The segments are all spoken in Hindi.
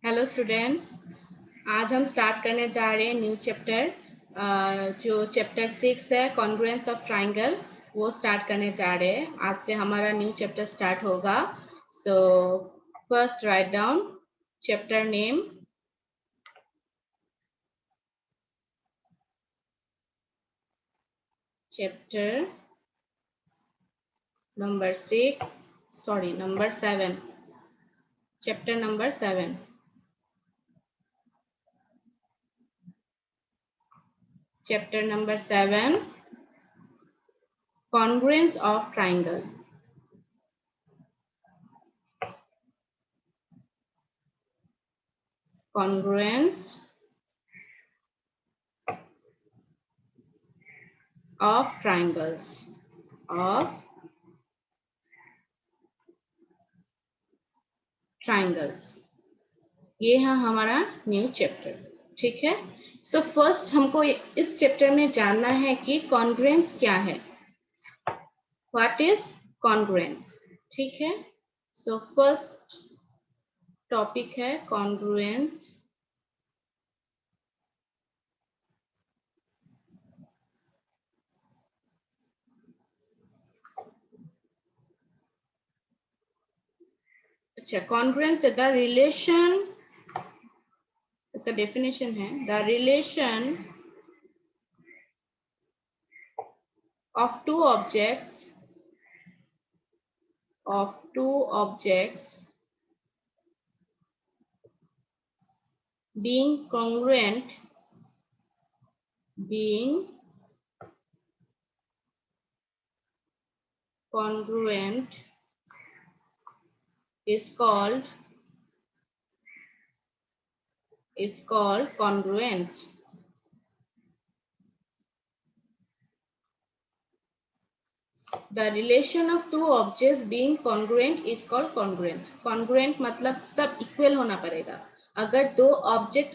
हेलो स्टूडेंट, आज हम स्टार्ट करने जा रहे हैं न्यू चैप्टर। जो चैप्टर 6 है कॉन्ग्रुएंस ऑफ ट्राइंगल, वो स्टार्ट करने जा रहे हैं। आज से हमारा न्यू चैप्टर स्टार्ट होगा। So first write down chapter name, chapter number 6, sorry number 7, chapter number 7। Chapter number 7, congruence of triangle। congruence of triangles of triangles, ये है हमारा न्यू चैप्टर। ठीक है, सो फर्स्ट हमको इस चैप्टर में जानना है कि कॉन्ग्रुएंस क्या है, व्हाट इज कॉन्ग्रुएंस। ठीक है, सो फर्स्ट टॉपिक है कॉन्ग्रुएंस। अच्छा, कॉन्ग्रुएंस द रिलेशन, इसका डेफिनेशन है the relation of two objects being congruent is called congruence। The relation of two objects being congruent is called congruence। congruent मतलब सब इक्वल होना पड़ेगा। अगर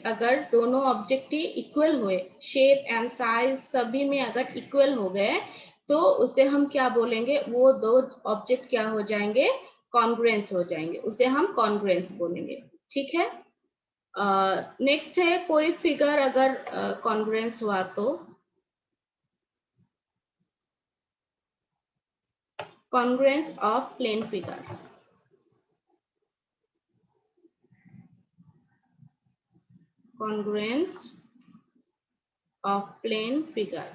अगर दोनों ऑब्जेक्ट ही इक्वल हुए, शेप एंड साइज सभी में अगर इक्वल हो गए, तो उसे हम क्या बोलेंगे, वो दो ऑब्जेक्ट क्या हो जाएंगे, कॉन्ग्रुएंस हो जाएंगे, उसे हम कॉन्ग्रुएंस बोलेंगे। ठीक है, नेक्स्ट है कोई फिगर अगर कॉन्ग्रुएंस हुआ तो congruence of plane figure। congruence of plane figure,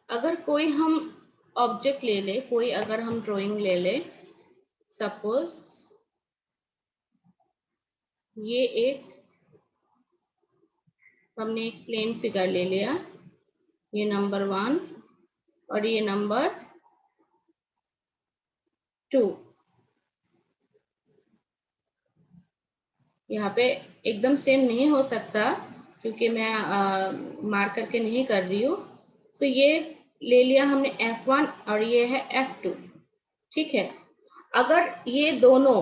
अगर कोई हम ऑब्जेक्ट ले ले, कोई अगर हम ड्राइंग ले ले, सपोज ये एक हमने एक प्लेन फिगर ले लिया, ये नंबर 1 और ये नंबर 2। यहाँ पे एकदम सेम नहीं हो सकता क्योंकि मैं मार्क करके नहीं कर रही हूँ। सो ये ले लिया हमने F1 और ये है F2। ठीक है, अगर ये दोनों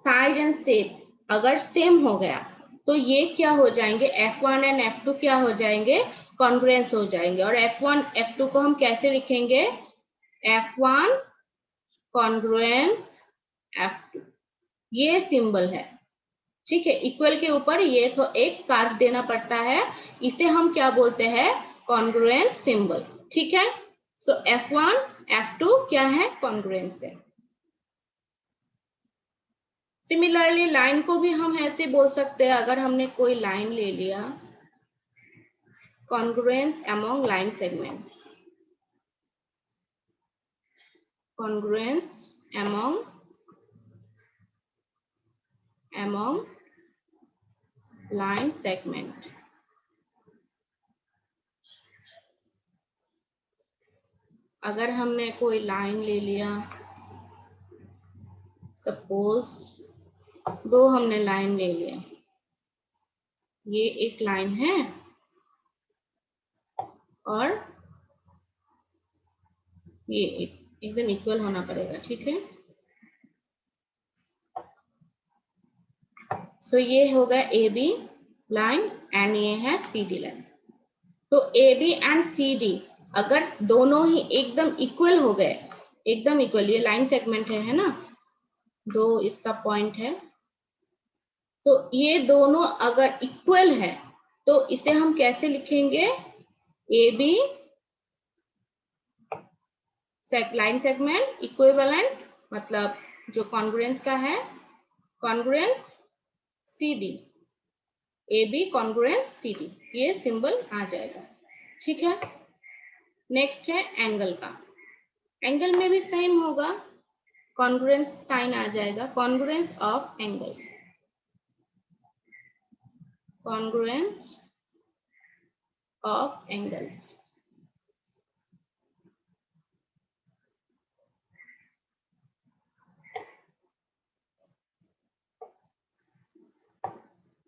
साइज एंड शेप अगर सेम हो गया तो ये क्या हो जाएंगे, F1 एंड F2 क्या हो जाएंगे, कॉन्ग्रुएंस हो जाएंगे। और F1 F2 को हम कैसे लिखेंगे, F1 कॉन्ग्रुएंस F2, ये सिंबल है। ठीक है, इक्वल के ऊपर ये तो एक कार्व देना पड़ता है, इसे हम क्या बोलते हैं, कॉन्ग्रुएंस सिंबल। ठीक है, सो F1 F2 क्या है, कॉन्ग्रुएंस है। सिमिलरली लाइन को भी हम ऐसे बोल सकते हैं, अगर हमने कोई लाइन ले लिया, congruence among line segment, congruence among line segment. अगर हमने कोई लाइन ले लिया, सपोज दो हमने लाइन ले लिया, ये एक लाइन है और ये एकदम इक्वल होना पड़ेगा। ठीक है, सो ये होगा ए बी लाइन एंड ये है सी डी लाइन। तो A B and C D अगर दोनों ही एकदम इक्वल हो गए, एकदम इक्वल, ये लाइन सेगमेंट है ना, दो इसका पॉइंट है, तो ये दोनों अगर इक्वल है तो इसे हम कैसे लिखेंगे? A B line segment equivalent, मतलब जो कॉन्ग्रुएंस का है, congruence C D, A B congruence C D, ये सिंबल आ जाएगा। ठीक है, नेक्स्ट है एंगल का। एंगल में भी सेम होगा, कॉन्ग्रुएंस साइन आ जाएगा, congruence of angle, congruence of angles.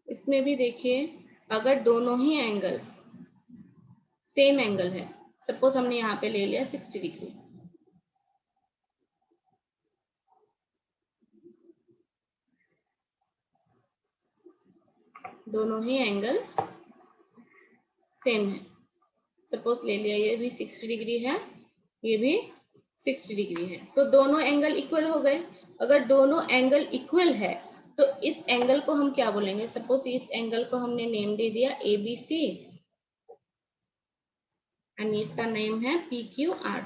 इसमें भी देखिए, अगर दोनों ही एंगल सेम एंगल है, सपोज हमने यहाँ पे ले लिया 60 डिग्री, दोनों ही एंगल सेम है, सपोज ले लिया ये भी 60 डिग्री है, ये भी 60 डिग्री है, तो दोनों एंगल इक्वल हो गए। अगर दोनों एंगल इक्वल है तो इस एंगल को हम क्या बोलेंगे? सपोज इस एंगल को हमने नेम दे दिया ABC एंड इसका नेम है PQR।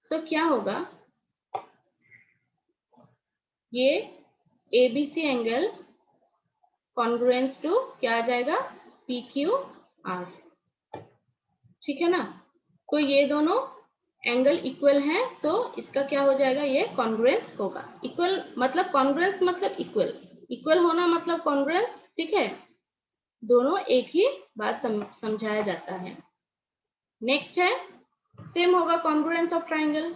सो क्या होगा, ये ABC एंगल कॉन्ग्रुएंस टू क्या आ जाएगा? PQR। ठीक है ना, तो ये दोनों एंगल इक्वल है, सो इसका क्या हो जाएगा? ये कॉन्ग्रुएंस होगा। इक्वल मतलब कॉन्ग्रुएंस मतलब इक्वल, इक्वल होना मतलब कॉन्ग्रुएंस। ठीक है, दोनों एक ही बात समझाया जाता है। नेक्स्ट है, सेम होगा कॉन्ग्रुएंस ऑफ ट्राइंगल।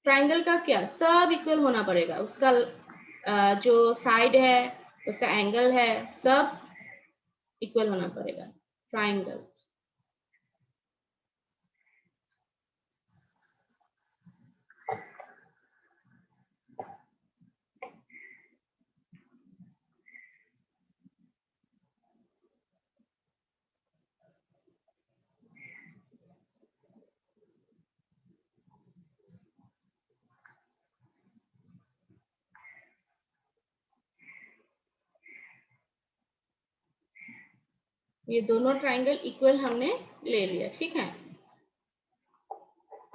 ट्राइंगल का क्या, सब इक्वल होना पड़ेगा, उसका जो साइड है, उसका एंगल है, सब इक्वल होना पड़ेगा। ट्राइंगल, ये दोनों ट्राइंगल इक्वल हमने ले लिया। ठीक है,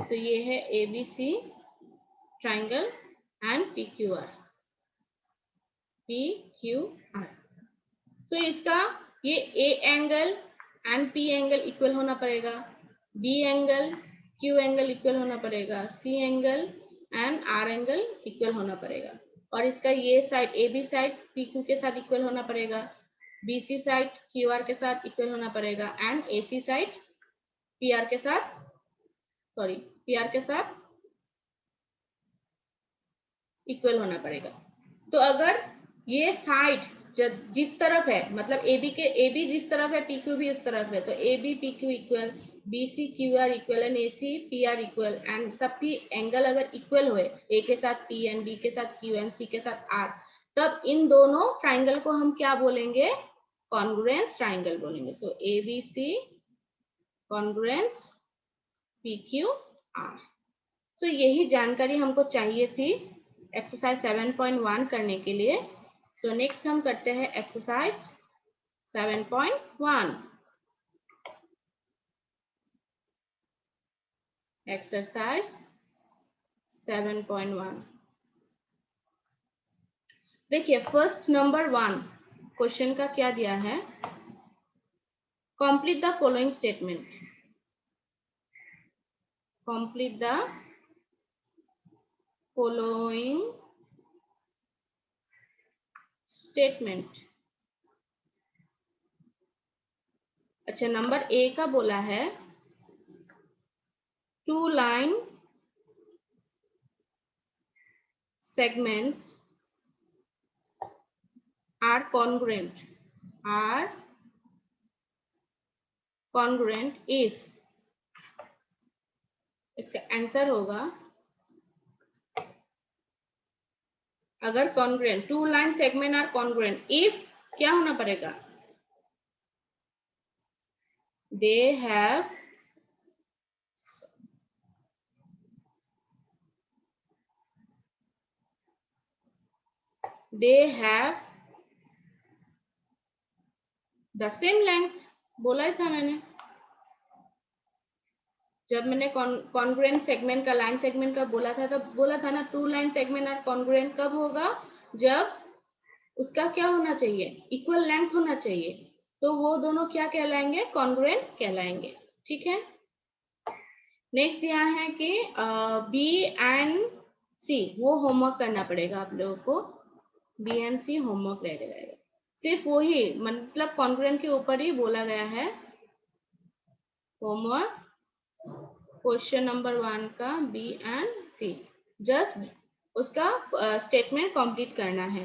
तो ये है ABC ट्राइंगल एंड PQR। तो इसका ये A angle and P angle equal होना पड़ेगा, B angle Q angle equal होना पड़ेगा, C angle and R angle equal होना पड़ेगा, और इसका ये साइड AB साइड PQ के साथ इक्वल होना पड़ेगा, BC साइड QR के साथ इक्वल होना पड़ेगा, एंड AC साइड PR के साथ, PR के साथ इक्वल होना पड़ेगा। तो अगर ये साइड जिस तरफ है, मतलब AB जिस तरफ है, PQ भी उस तरफ है, तो AB PQ equal, BC QR equal and AC PR equal, and सबकी एंगल अगर इक्वल हुए, A के साथ P एंड B के साथ Q एंड C के साथ R, तब इन दोनों ट्राइंगल को हम क्या बोलेंगे? कॉन्ग्रुएंस ट्राइंगल बोलेंगे। सो ABC कॉन्ग्रुएंस PQR। सो यही जानकारी हमको चाहिए थी एक्सरसाइज 7.1 करने के लिए। सो नेक्स्ट हम करते हैं एक्सरसाइज 7.1। एक्सरसाइज 7.1 देखिए, फर्स्ट नंबर 1 क्वेश्चन का क्या दिया है? Complete the following statement. Complete the following statement. अच्छा, नंबर ए का बोला है 2 line segments are congruent if, इसका आंसर होगा, अगर congruent 2 line segment are congruent if क्या होना पड़ेगा? they have the same length। बोला ही था मैंने, जब मैंने कॉन्ग्रुएंट सेगमेंट का, लाइन सेगमेंट का बोला था, तब बोला था ना two line segment are congruent कब होगा, जब उसका क्या होना चाहिए, इक्वल लेंथ होना चाहिए, तो वो दोनों क्या कहलाएंगे, कॉन्ग्रुएंट कहलाएंगे। ठीक है, नेक्स्ट दिया है कि बी एंड सी, वो होमवर्क करना पड़ेगा आप लोगों को, बी एंड सी होमवर्क रह जाएगा, सिर्फ वही मतलब कॉन्ग्रुएंट के ऊपर ही बोला गया है होमवर्क, क्वेश्चन नंबर 1 का बी एंड सी, जस्ट उसका स्टेटमेंट कंप्लीट करना है।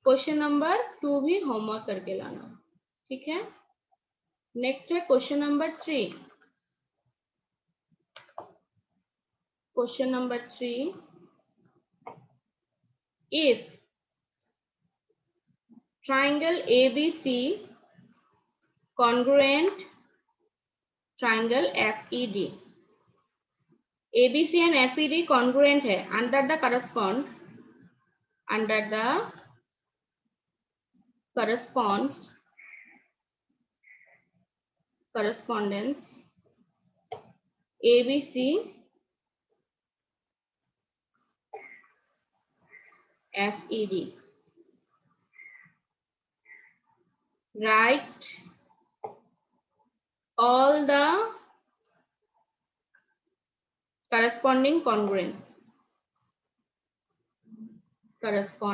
क्वेश्चन नंबर 2 भी होमवर्क करके लाना। ठीक है, नेक्स्ट है question number 3। Question number 3, if triangle ABC congruent triangle FED, ABC and FED congruent है under the correspondence ABC FED, write all the corresponding congruent parts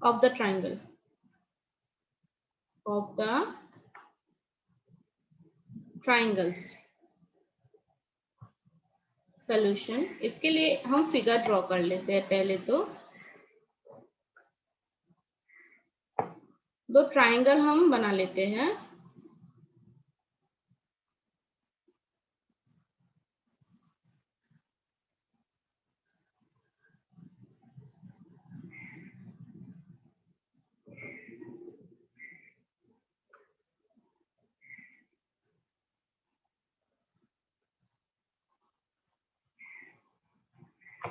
of the triangle triangles। Solution, इसके लिए हम फिगर ड्रॉ कर लेते हैं। पहले तो दो ट्राइंगल हम बना लेते हैं।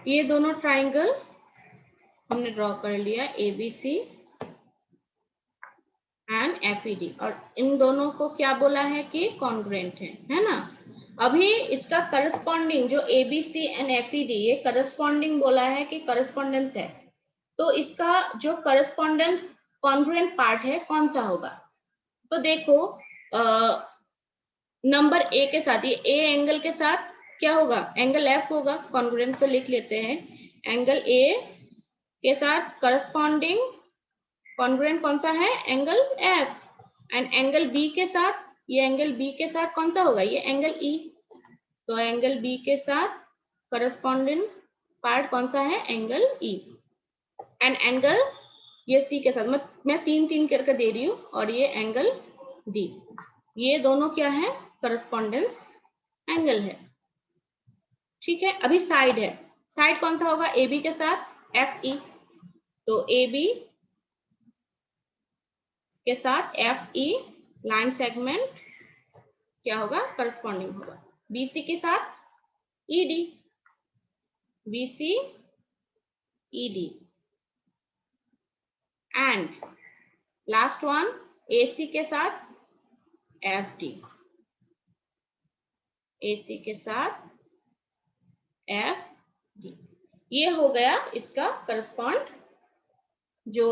ये दोनों ट्राइंगल हमने ड्रॉ कर लिया, ABC एंड FED, और इन दोनों को क्या बोला है कि कॉन्ग्रुएंट है ना। अभी इसका करस्पॉन्डिंग जो ABC एंड FED, ये करस्पॉन्डिंग बोला है कि करस्पॉन्डेंस है, तो इसका जो करस्पॉन्डेंस कॉन्ग्रुएंट पार्ट है कौन सा होगा। तो देखो नंबर ए के साथ, ये ए एंगल के साथ क्या होगा, एंगल F होगा, कॉन्ग्रुएंट से लिख लेते हैं, एंगल ए के साथ करस्पॉन्डिंग कॉन्ग्रुएंट कौन सा है, angle F, and angle B के साथ, ये एंगल बी के साथ कौन सा होगा, ये एंगल E, तो एंगल बी के साथ करस्पॉन्डिंग पार्ट कौन सा है, एंगल E, एंड एंगल ये C के साथ, मैं 3-3 करके दे रही हूँ, और ये एंगल D, ये दोनों क्या है, करस्पॉन्डेंस एंगल है। ठीक है, अभी साइड है, साइड कौन सा होगा, AB के साथ FE, तो AB के साथ FE लाइन सेगमेंट क्या होगा, करस्पॉन्डिंग होगा। BC के साथ ED, BC ED, and last one AC के साथ FD, AC के साथ FD, ये हो गया इसका करस्पॉन्ड जो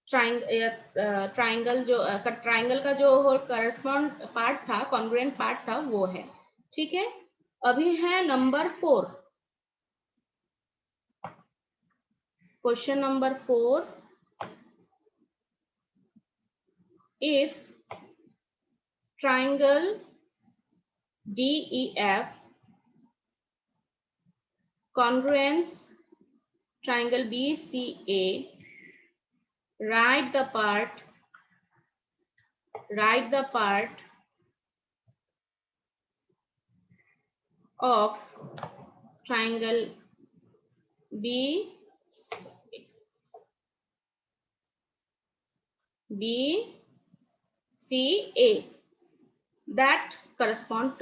ट्राइंगल जो ट्राइंगल का जो करस्पॉन्ड पार्ट था, कॉन्ग्रुएंट पार्ट था, वो है। ठीक है, अभी है number 4, question number 4, if triangle DEF congruence triangle BCA, write the part of triangle BCA that corresponds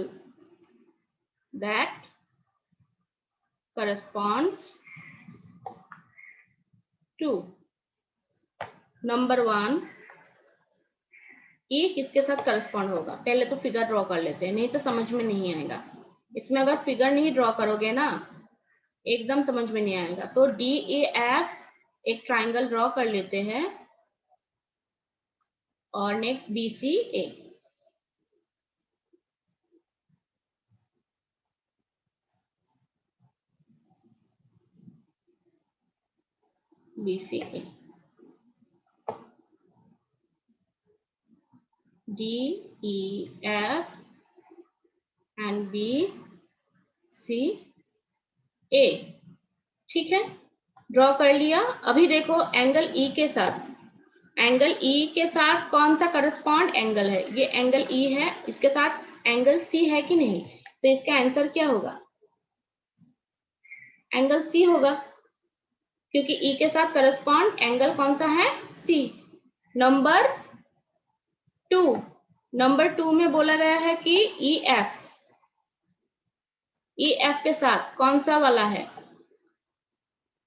to number 1 ये किसके साथ करस्पॉन्ड होगा। पहले तो फिगर ड्रॉ कर लेते हैं, नहीं तो समझ में नहीं आएगा। इसमें अगर फिगर नहीं ड्रॉ करोगे ना एकदम समझ में नहीं आएगा। तो DEF एक ट्राइंगल ड्रॉ कर लेते हैं और next BCA। BCA DEF and BCA, ठीक है, ड्रॉ कर लिया। अभी देखो एंगल E के साथ, एंगल E के साथ कौन सा करस्पॉन्ड एंगल है, ये एंगल E है, इसके साथ एंगल C है कि नहीं, तो इसका आंसर क्या होगा, एंगल C होगा, क्योंकि E के साथ करस्पॉन्ड एंगल कौन सा है, C। नंबर 2 में बोला गया है कि EF के साथ कौन सा वाला है,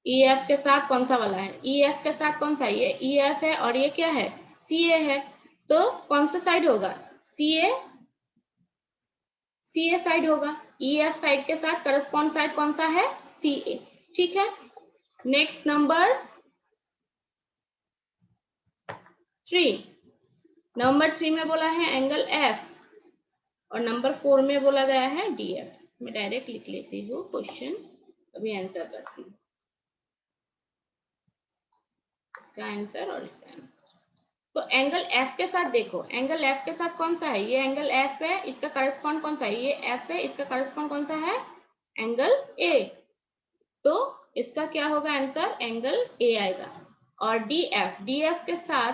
EF के साथ कौन सा वाला है, EF के साथ कौन सा, ये EF है और ये क्या है, CA है। तो कौन सा साइड होगा, CA साइड होगा। EF साइड के साथ करस्पॉन्ड साइड कौन सा है, CA, ठीक है। नेक्स्ट नंबर 3 में बोला है एंगल F और नंबर 4 में बोला गया है DF। मैं डायरेक्ट लिख लेती हूँ क्वेश्चन, अभी आंसर करती हूँ, इसका आंसर और इसका आंसर। तो एंगल F के साथ देखो, एंगल F के साथ कौन सा है, ये एंगल F है, इसका करस्पॉन्ड कौन सा है, ये F है, इसका करस्पॉन्ड कौन सा है, एंगल A। तो इसका क्या होगा आंसर, एंगल A आएगा। और DF के साथ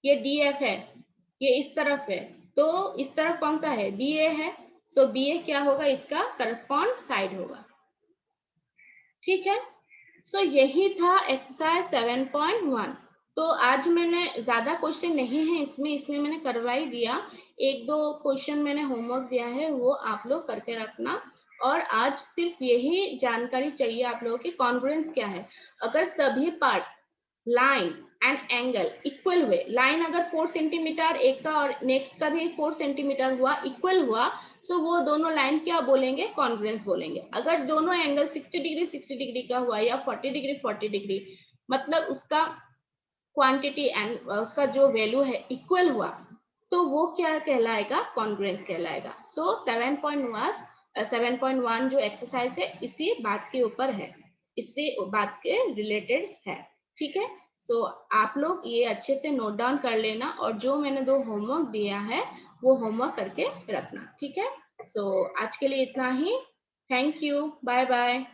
ये DF है, ये इस तरफ है, तो इस तरफ कौन सा है, BA है, सो BA क्या होगा, इसका करस्पॉन्ड साइड होगा, ठीक है। सो यही था एक्सरसाइज 7.1। तो आज मैंने ज्यादा क्वेश्चन नहीं है इसमें, इसलिए मैंने करवा ही दिया। 1-2 क्वेश्चन मैंने होमवर्क दिया है, वो आप लोग करके रखना। और आज सिर्फ यही जानकारी चाहिए आप लोगों की, कॉन्ग्रुएंस क्या है। अगर सभी part line and angle equal हुए, लाइन अगर 4 सेंटीमीटर एक का और नेक्स्ट का भी 4 सेंटीमीटर हुआ, इक्वल हुआ, सो वो दोनों लाइन क्या बोलेंगे, कॉन्ग्रुएंस बोलेंगे। अगर दोनों एंगल 60 डिग्री का हुआ या 40 डिग्री मतलब उसका क्वांटिटी एंड उसका जो वैल्यू है इक्वल हुआ, तो वो क्या कहलाएगा, कॉन्ग्रुएंस कहलाएगा। सो 7.1 जो एक्सरसाइज है इसी बात के ऊपर है, इससे बात के रिलेटेड है, ठीक है। सो आप लोग ये अच्छे से नोट डाउन कर लेना, और जो मैंने 2 होमवर्क दिया है वो होमवर्क करके रखना, ठीक है। सो आज के लिए इतना ही, थैंक यू, बाय बाय।